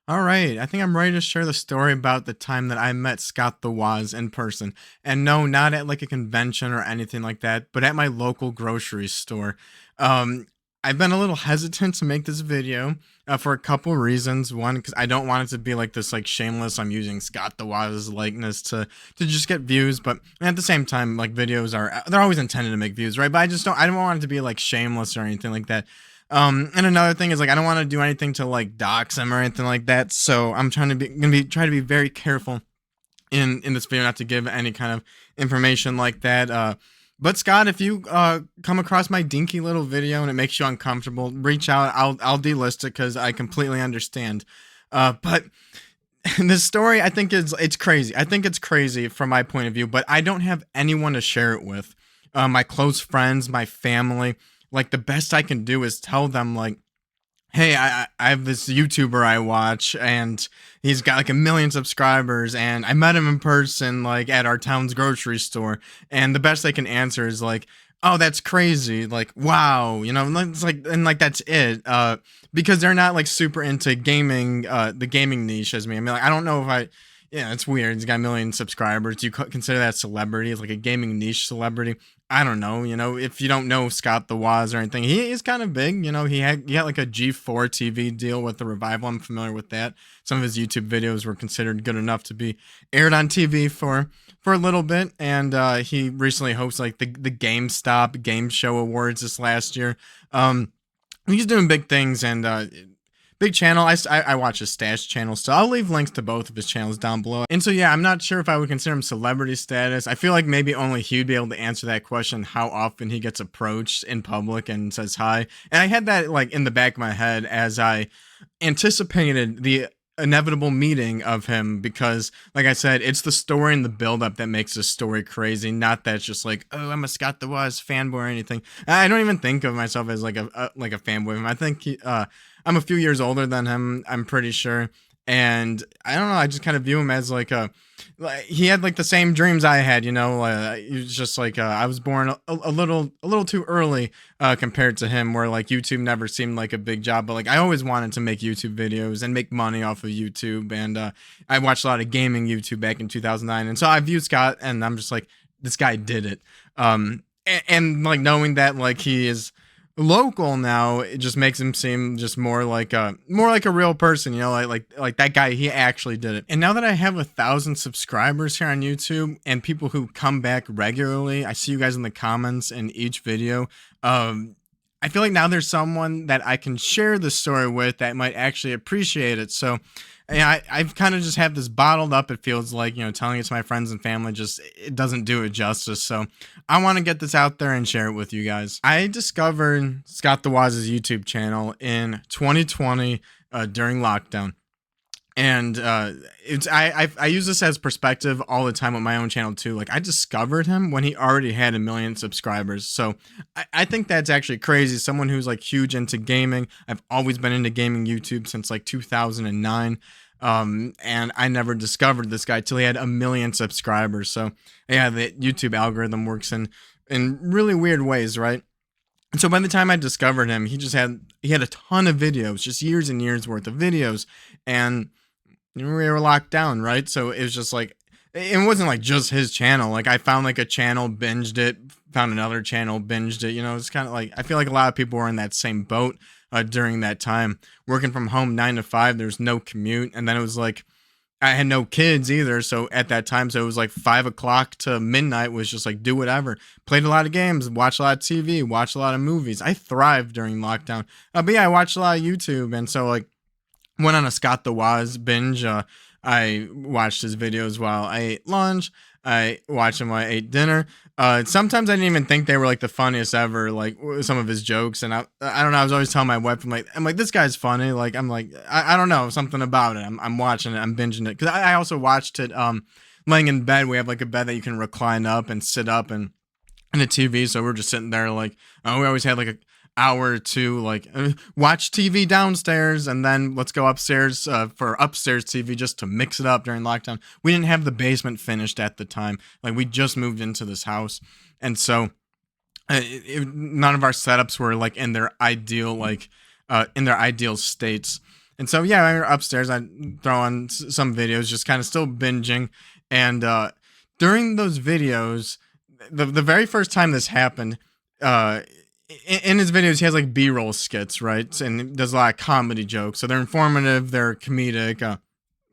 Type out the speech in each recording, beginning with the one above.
All right, I think I'm ready to share the story about the time that I met Scott The Woz in person. And no, not at like a convention or anything like that, but at my local grocery store. Um, I've been a little hesitant to make this video for a couple reasons. One, because I don't want it to be like this, like shameless. I'm using Scott The Woz's likeness to just get views, but at the same time, like videos are they're always intended to make views, right? But I don't want it to be like shameless or anything like that. And another thing is like I don't want to do anything to like dox him or anything like that. So I'm try to be very careful in this video not to give any kind of information like that. But Scott, if you come across my dinky little video and it makes you uncomfortable, reach out. I'll delist it because I completely understand. But this story I think is it's crazy. I think it's crazy from my point of view, but I don't have anyone to share it with. My close friends, my family. Like the best I can do is tell them like, hey, I have this YouTuber I watch, and he's got like a million subscribers, and I met him in person, like at our town's grocery store. And the best they can answer is like, oh, that's crazy. Like, wow, it's like, and like, that's it. Because they're not like super into gaming, the gaming niche as me. I mean, like, I don't know if yeah, it's weird. He's got a million subscribers. Do you consider that celebrity? It's like a gaming niche celebrity. I don't know. If you don't know Scott The Woz or anything, he is kind of big. He had like a G4 TV deal with the Revival. I'm familiar with that. Some of his YouTube videos were considered good enough to be aired on TV for a little bit. And he recently hosted like the GameStop Game Show Awards this last year. He's doing big things, and big channel. I watch his stash channel, so I'll leave links to both of his channels down below. And so yeah, I'm not sure if I would consider him celebrity status. I feel like maybe only he'd be able to answer that question, how often he gets approached in public and says hi. And I had that like in the back of my head as I anticipated the inevitable meeting of him, because like I said, it's the story and the build-up that makes this story crazy, not that it's just like, oh, I'm a Scott The Woz fanboy or anything. I don't even think of myself as like a fanboy of him. I think I'm a few years older than him, I'm pretty sure. And I don't know, I just kind of view him as like he had like the same dreams I had, he was just like I was born a little too early compared to him, where like YouTube never seemed like a big job, but like I always wanted to make YouTube videos and make money off of YouTube. And I watched a lot of gaming YouTube back in 2009, and so I viewed Scott and I'm just like, this guy did it. And like knowing that like he is local now, it just makes him seem just more like a real person, like that guy, he actually did it. And now that I have 1,000 subscribers here on YouTube and people who come back regularly, I see you guys in the comments in each video. I feel like now there's someone that I can share the story with that might actually appreciate it. So yeah, I've kind of just have this bottled up. It feels like, telling it to my friends and family, just it doesn't do it justice. So I want to get this out there and share it with you guys. I discovered Scott The Woz's YouTube channel in 2020 during lockdown. And it's I use this as perspective all the time with my own channel too. Like I discovered him when he already had a million subscribers. So I think that's actually crazy. Someone who's like huge into gaming. I've always been into gaming YouTube since like 2009. And I never discovered this guy till he had a million subscribers. So yeah, the YouTube algorithm works in really weird ways, right? And so by the time I discovered him, he had a ton of videos, just years and years worth of videos. And we were locked down, right? So it was just like, it wasn't like just his channel. Like I found like a channel, binged it, found another channel, binged it. It's kind of like, I feel like a lot of people were in that same boat during that time, working from home 9 to 5. There's no commute. And then it was like, I had no kids either. So at that time, so it was like 5 o'clock to midnight was just like, do whatever. Played a lot of games, watched a lot of TV, watched a lot of movies. I thrived during lockdown. But yeah, I watched a lot of YouTube. And so like, went on a Scott The Woz binge. I watched his videos while I ate lunch. I watched him while I ate dinner. Sometimes I didn't even think they were like the funniest ever, like some of his jokes. And I don't know. I was always telling my wife, I'm like, this guy's funny. Like, I'm like, I don't know, something about it. I'm watching it. I'm binging it. Cause I also watched it, laying in bed. We have like a bed that you can recline up and sit up and a TV. So we're just sitting there like, we always had like a hour or two, like watch TV downstairs and then let's go upstairs for upstairs TV just to mix it up during lockdown. We didn't have the basement finished at the time. Like we just moved into this house. And so none of our setups were like in their ideal, in their ideal states. And so yeah, I'm upstairs. I throw on some videos, just kind of still binging. And during those videos, the very first time this happened, uh, in his videos, he has like B-roll skits, right? And does a lot of comedy jokes. So they're informative, they're comedic.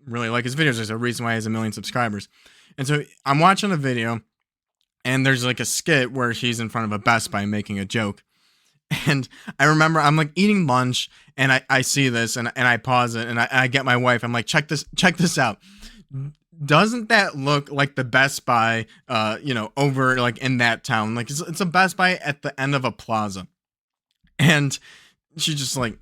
Really like his videos. There's a reason why he has 1 million subscribers. And so I'm watching a video, and there's like a skit where he's in front of a Best Buy making a joke. And I remember I'm like eating lunch, and I see this, and I pause it, and I get my wife. I'm like, check this out. Doesn't that look like the Best Buy, over like in that town? Like it's a Best Buy at the end of a plaza. And she's just like,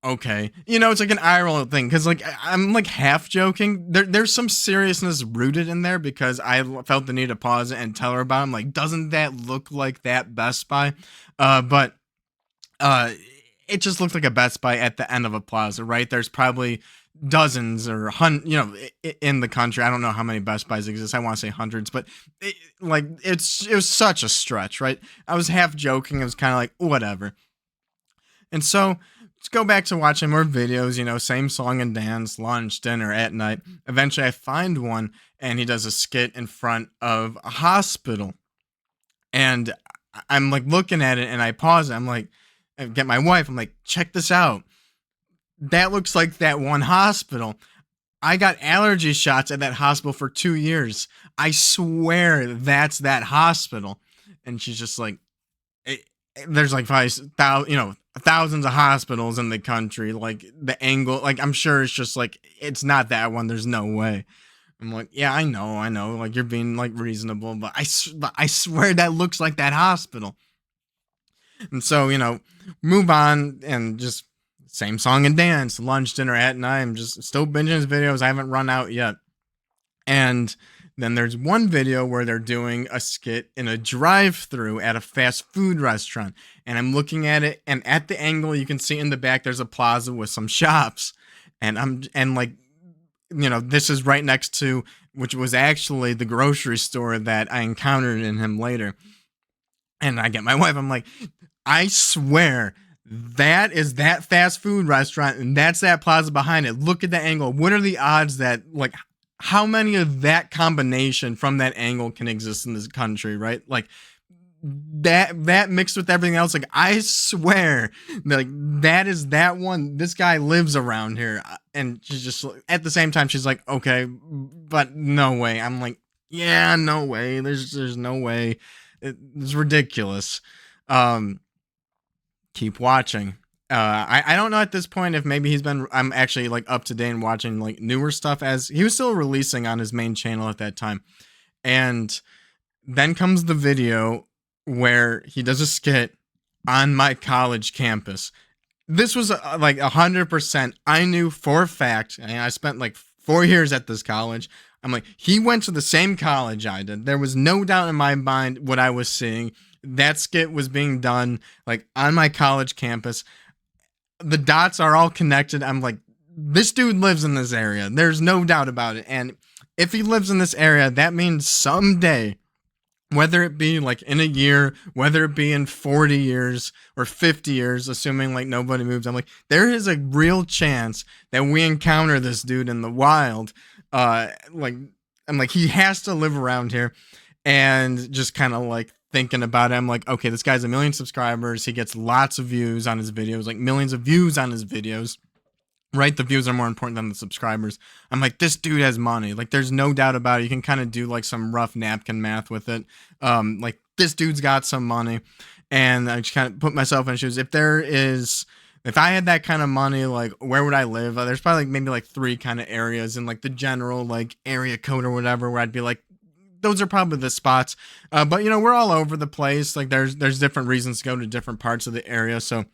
okay, it's like an eye roll thing, because like I'm like half joking. There's some seriousness rooted in there, because I felt the need to pause it and tell her about it. I'm like, doesn't that look like that Best Buy? But it just looked like a Best Buy at the end of a plaza, right? There's probably dozens or in the country. I don't know how many Best Buys exist. I want to say hundreds, but it was such a stretch, right? I was half joking. I was kind of like, whatever. And so let's go back to watching more videos, same song and dance, lunch, dinner, at night. Eventually I find one, and he does a skit in front of a hospital. And I'm like looking at it, and I pause it. I'm like, I get my wife. I'm like, check this out. That looks like that one hospital. I got allergy shots at that hospital for 2 years. I swear that's that hospital. And she's just like, there's like thousands of hospitals in the country. Like the angle, like I'm sure it's just like, it's not that one. There's no way. I'm like, yeah, I know. Like you're being like reasonable, but I swear that looks like that hospital. And so, move on, and just same song and dance, lunch, dinner, at night. I'm just still binging his videos. I haven't run out yet. And then there's one video where they're doing a skit in a drive-through at a fast food restaurant. And I'm looking at it, and at the angle you can see in the back there's a plaza with some shops. And like, this is right next to, which was actually the grocery store that I encountered in him later. And I get my wife, I'm like, I swear that is that fast food restaurant, and that's that plaza behind it. Look at the angle. What are the odds that, like, how many of that combination from that angle can exist in this country, right? Like that mixed with everything else. Like, I swear, like, that is that one. This guy lives around here. And she's just, at the same time, she's like, okay, but no way. I'm like, yeah, no way. There's no way. It's ridiculous. Keep watching. I don't know at this point if maybe I'm actually like up to date and watching like newer stuff, as he was still releasing on his main channel at that time. And then comes the video where he does a skit on my college campus. This was like 100%. I knew for a fact, and I spent like 4 years at this college. I'm like, he went to the same college I did. There was no doubt in my mind what I was seeing. That skit was being done like on my college campus. The dots are all connected. I'm like, this dude lives in this area. There's no doubt about it. And if he lives in this area, that means someday, whether it be like in a year, whether it be in 40 years or 50 years, assuming like nobody moves, I'm like, there is a real chance that we encounter this dude in the wild. Like, I'm like, he has to live around here. And just kind of like thinking about it, I'm like, okay, this guy's 1 million subscribers. He gets lots of views on his videos, like millions of views on his videos, right? The views are more important than the subscribers. I'm like, this dude has money. Like, there's no doubt about it. You can kind of do like some rough napkin math with it. Like, this dude's got some money. And I just kind of put myself in shoes. If I had that kind of money, like, where would I live? There's probably like maybe like 3 kind of areas in like the general like area code or whatever, where I'd be like, those are probably the spots. But we're all over the place. Like, there's different reasons to go to different parts of the area. So,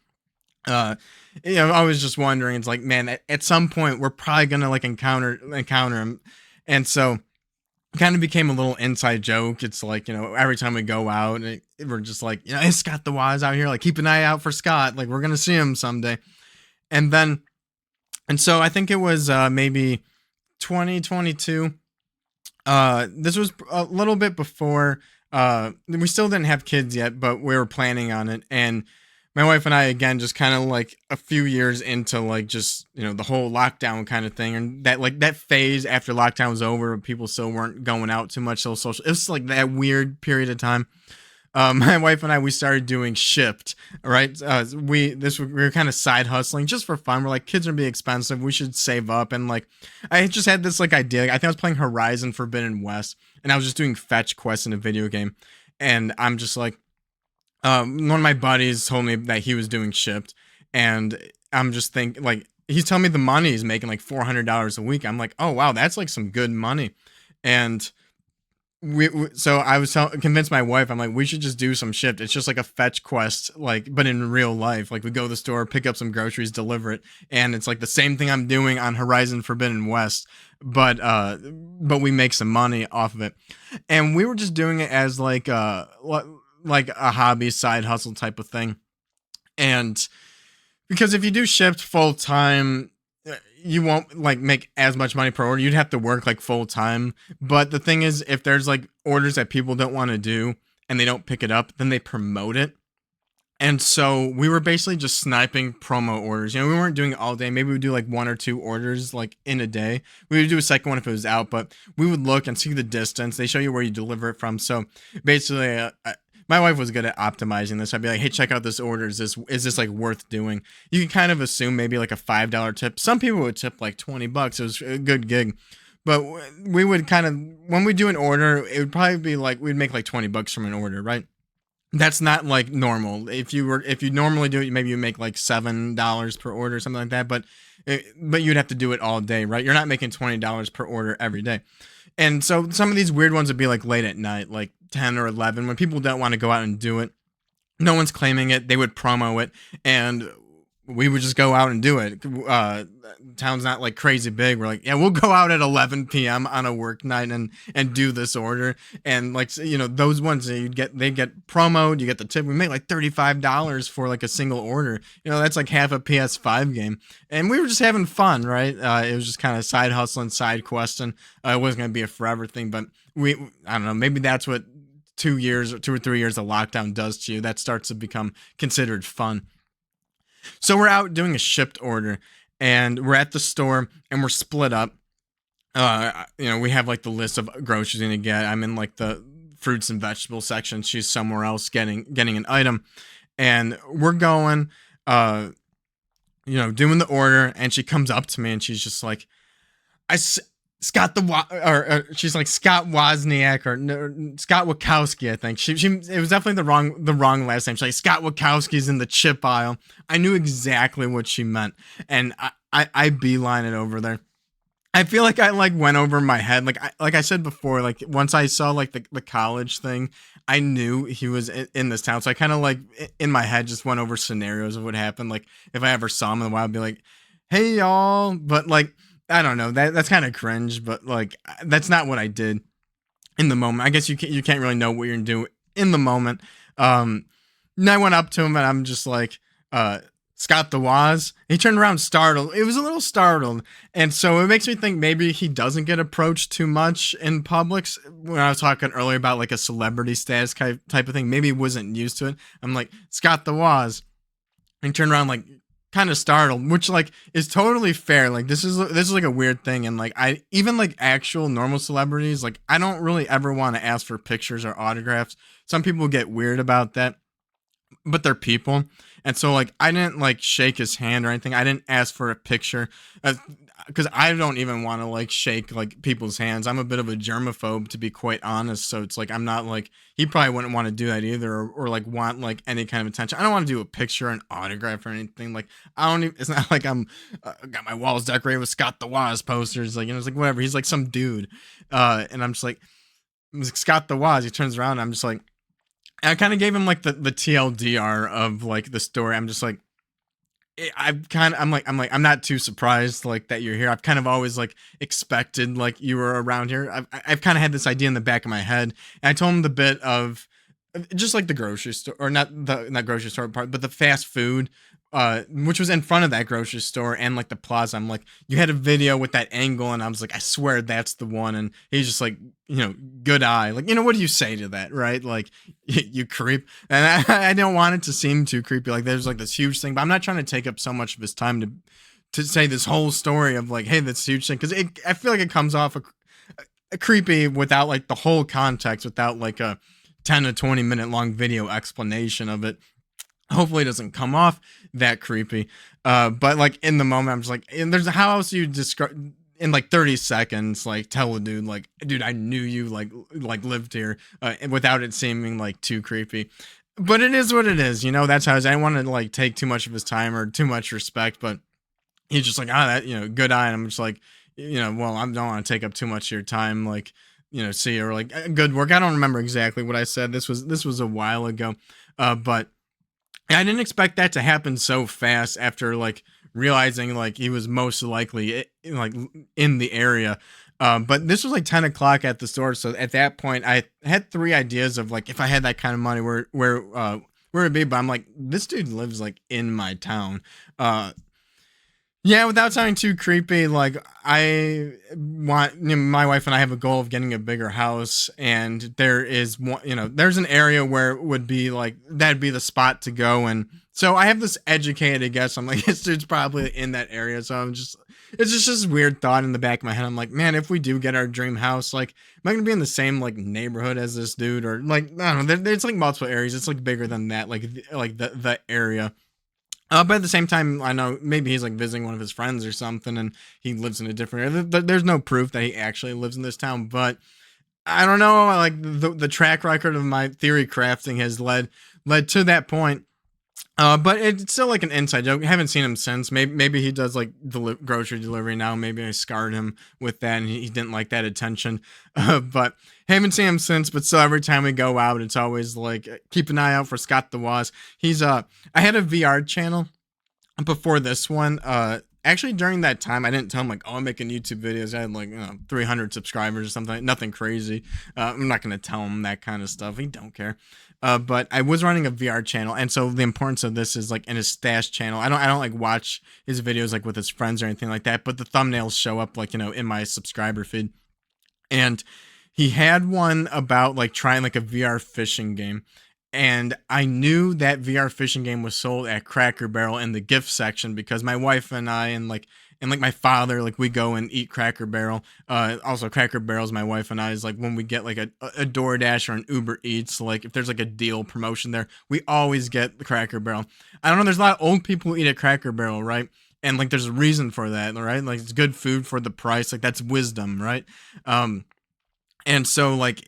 I was just wondering, it's like, man, at some point we're probably going to like encounter him. And so it kind of became a little inside joke. It's like, every time we go out, we're just like, it's Scott The Woz out here. Like, keep an eye out for Scott. Like, we're going to see him someday. And so I think it was maybe 2022. This was a little bit before, we still didn't have kids yet, but we were planning on it. And my wife and I again just kind of like a few years into like just the whole lockdown kind of thing, and that like that phase after lockdown was over, people still weren't going out too much, so social. It was like that weird period of time. My wife and I, we started doing Shipped, right? We were kind of side hustling just for fun. We're like, kids are gonna be expensive, we should save up, and like I just had this like idea. Like, I think I was playing Horizon Forbidden West, and I was just doing fetch quests in a video game, and I'm just like, one of my buddies told me that he was doing Shipped, and I'm just thinking like he's telling me the money he's making like $400 a week. I'm like, oh wow, that's like some good money, and so I was convinced my wife. I'm like, we should just do some Shipped. It's just like a fetch quest, like but in real life. Like we go to the store, pick up some groceries, deliver it, and it's like the same thing I'm doing on Horizon Forbidden West, but we make some money off of it. And we were just doing it as like a hobby side hustle type of thing. And because if you do Shipped full time, you won't like make as much money per order. You'd have to work like full time. But the thing is, if there's like orders that people don't want to do and they don't pick it up, then they promote it. And so we were basically just sniping promo orders. We weren't doing it all day. Maybe we'd do like one or two orders like in a day. We would do a second one if it was out, but we would look and see the distance. They show you where you deliver it from. So basically, my wife was good at optimizing this. I'd be like, hey, check out this order. Is this like worth doing? You can kind of assume maybe like a $5 tip. Some people would tip like $20. It was a good gig. But we would kind of, when we do an order, it would probably be like, we'd make like $20 from an order, right? That's not like normal. If you normally do it, maybe you make like $7 per order, something like that. But you'd have to do it all day, right? You're not making $20 per order every day. And so some of these weird ones would be like late at night, like 10 or 11, when people don't want to go out and do it. No one's claiming it. They would promo it, and we would just go out and do it. Town's not like crazy big. We're like, yeah, we'll go out at 11 p.m. on a work night and do this order. And like, those ones that they get promoed, you get the tip. We make like $35 for like a single order. That's like half a PS5 game. And we were just having fun, right? It was just kind of side hustling, side questing. It wasn't going to be a forever thing, but I don't know, maybe that's what 2 years or 2 or 3 years of lockdown does to you. That starts to become considered fun. So we're out doing a Shipped order, and we're at the store, and we're split up. We have like the list of groceries we're gonna get. I'm in like the fruits and vegetables section. She's somewhere else getting an item, and we're going, doing the order. And she comes up to me, and she's just like, Scott the or she's like Scott Wozniak or no, Scott Wachowski, I think. She it was definitely the wrong last name. She's like, Scott Wachowski's in the chip aisle. I knew exactly what she meant, and I beeline it over there. I feel like I like went over my head. Like I said before, like once I saw like the college thing, I knew he was in this town. So I kind of like in my head just went over scenarios of what happened. Like if I ever saw him in the wild, I'd be like, hey y'all, but like. I don't know. That's kind of cringe, but like that's not what I did in the moment. I guess you can't really know what you're gonna do in the moment. And I went up to him and I'm just like, Scott The Woz. He turned around startled. It was a little startled, and so it makes me think maybe he doesn't get approached too much in Publix. When I was talking earlier about like a celebrity status type of thing, maybe he wasn't used to it. I'm like, Scott The Woz, and he turned around like. Kind of startled, which like is totally fair. Like this is like a weird thing, and like I even like actual normal celebrities, like I don't really ever want to ask for pictures or autographs. Some people get weird about that, but they're people. And so like I didn't like shake his hand or anything. I didn't ask for a picture because I don't even want to like shake like people's hands. I'm a bit of a germaphobe, to be quite honest. So it's like I'm not like he probably wouldn't want to do that either, or like want like any kind of attention. I don't want to do a picture, an autograph, or anything. Like I don't even. It's not like I'm got my walls decorated with Scott The Woz posters. Like it's like whatever. He's like some dude, and I'm just like Scott The Woz. He turns around. And I'm just like. I kind of gave him like the TLDR of like the story. I'm just like, I'm not too surprised like that you're here. I've kind of always like expected like you were around here. I've kind of had this idea in the back of my head, and I told him the bit of just like the grocery store, or not grocery store part, but the fast food which was in front of that grocery store and like the plaza. I'm like, you had a video with that angle, and I was like, I swear that's the one. And he's just like, good eye. Like, what do you say to that, right? Like, you creep. And I don't want it to seem too creepy. Like, there's like this huge thing, but I'm not trying to take up so much of his time to say this whole story of like, hey, this huge thing, because I feel like it comes off a creepy without like the whole context, without like a 10 to 20 minute long video explanation of it. Hopefully it doesn't come off that creepy. But like in the moment, I'm just like, and there's how else you describe in like 30 seconds, like tell a dude like, dude, I knew you like lived here, without it seeming like too creepy. But it is what it is, that's how I didn't want to like take too much of his time or too much respect, but he's just like, that, good eye. And I'm just like, well, I don't want to take up too much of your time. Like, see you, or like, good work. I don't remember exactly what I said. This was a while ago. But I didn't expect that to happen so fast after like realizing like he was most likely like in the area. But this was like 10 o'clock at the store. So at that point I had three ideas of like, if I had that kind of money, where it'd be, but I'm like, this dude lives like in my town. Yeah, without sounding too creepy, like I want, my wife and I have a goal of getting a bigger house, and there is one, there's an area where it would be like that'd be the spot to go, and so I have this educated guess. I'm like, this dude's probably in that area, so it's just this weird thought in the back of my head. I'm like, man, if we do get our dream house, like, am I gonna be in the same like neighborhood as this dude, or like, I don't know, there's like multiple areas. It's like bigger than that, like the area. But at the same time, I know maybe he's like visiting one of his friends or something, and he lives in a different area. There's no proof that he actually lives in this town, but I don't know. Like the track record of my theory crafting has led to that point. But it's still like an inside joke. I haven't seen him since. Maybe he does like grocery delivery now. Maybe I scarred him with that, and he didn't like that attention. But haven't seen him since. But so every time we go out, it's always like, keep an eye out for Scott The Woz. I had a VR channel before this one. Actually during that time, I didn't tell him like, oh, I'm making YouTube videos. I had like 300 subscribers or something. Nothing crazy. I'm not gonna tell him that kind of stuff. He don't care. But I was running a VR channel, and so the importance of this is like in his stash channel. I don't like watch his videos like with his friends or anything like that, but the thumbnails show up like, in my subscriber feed. And he had one about like trying like a VR fishing game. And I knew that VR fishing game was sold at Cracker Barrel in the gift section, because my wife and I and my father, like, we go and eat Cracker Barrel. Also Cracker Barrel's my wife and I is like, when we get like a DoorDash or an Uber Eats, like if there's like a deal promotion there, we always get the Cracker Barrel. I don't know, there's a lot of old people who eat at Cracker Barrel, right? And like there's a reason for that, right? Like it's good food for the price. Like that's wisdom, right? And so like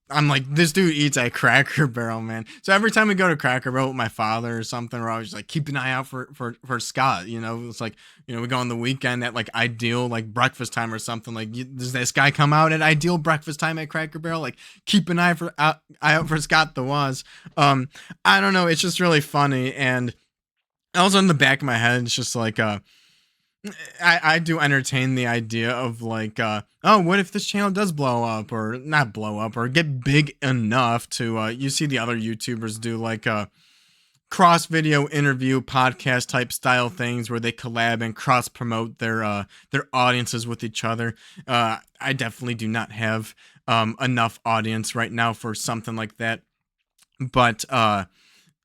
I'm like, this dude eats at Cracker Barrel, man. So every time we go to Cracker Barrel with my father or something, we're always like, keep an eye out for Scott. It's like, we go on the weekend at like ideal like breakfast time or something. Like, does this guy come out at ideal breakfast time at Cracker Barrel? Like, keep an eye out for Scott The Woz. I don't know. It's just really funny, and also in the back of my head, it's just like, I do entertain the idea of like, oh, what if this channel does blow up, or not blow up, or get big enough to, you see the other YouTubers do like cross video interview podcast type style things where they collab and cross promote their audiences with each other. I definitely do not have enough audience right now for something like that, but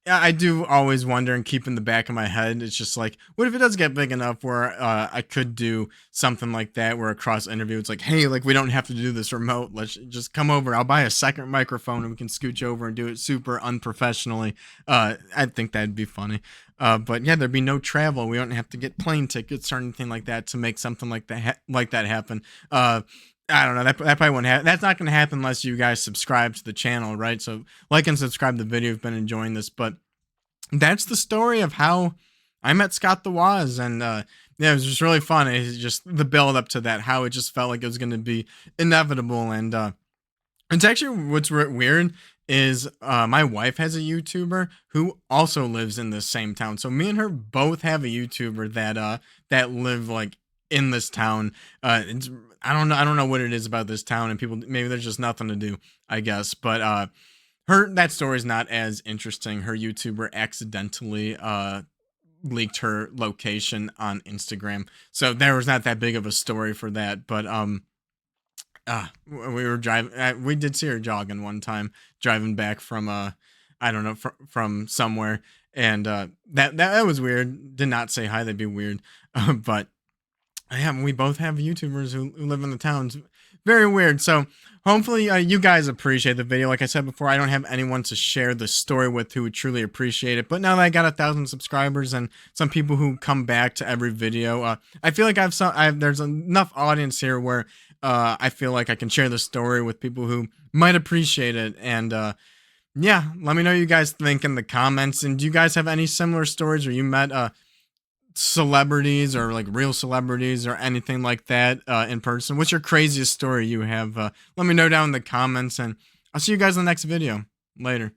yeah, I do always wonder and keep in the back of my head. It's just like, what if it does get big enough where I could do something like that, where a cross interview, it's like, hey, like we don't have to do this remote. Let's just come over. I'll buy a second microphone and we can scooch over and do it super unprofessionally. I think that'd be funny. But yeah, there'd be no travel. We don't have to get plane tickets or anything like that to make something like that happen. I don't know. That probably won't happen. That's not going to happen unless you guys subscribe to the channel, right? So like and subscribe to the video if you've been enjoying this. But that's the story of how I met Scott The Woz. And yeah, it was just really fun. It's just the build up to that, how it just felt like it was going to be inevitable. And it's actually, what's weird is my wife has a YouTuber who also lives in the same town. So me and her both have a YouTuber that live like in this town. I don't know what it is about this town, and people, maybe there's just nothing to do, I guess. But her that story's not as interesting. Her YouTuber accidentally leaked her location on Instagram. So there was not that big of a story for that, but we were driving. We did see her jogging one time, driving back from I don't know, from somewhere, and that was weird. Did not say hi. That'd be weird. But yeah, we both have YouTubers who live in the towns. Very weird. So hopefully you guys appreciate the video. Like I said before, I don't have anyone to share the story with who would truly appreciate it. But now that I got 1,000 subscribers and some people who come back to every video, I feel like there's enough audience here where I feel like I can share the story with people who might appreciate it. And yeah, let me know what you guys think in the comments. And do you guys have any similar stories where you met celebrities or like real celebrities or anything like that in person? What's your craziest story you have? Let me know down in the comments, and I'll see you guys in the next video. Later.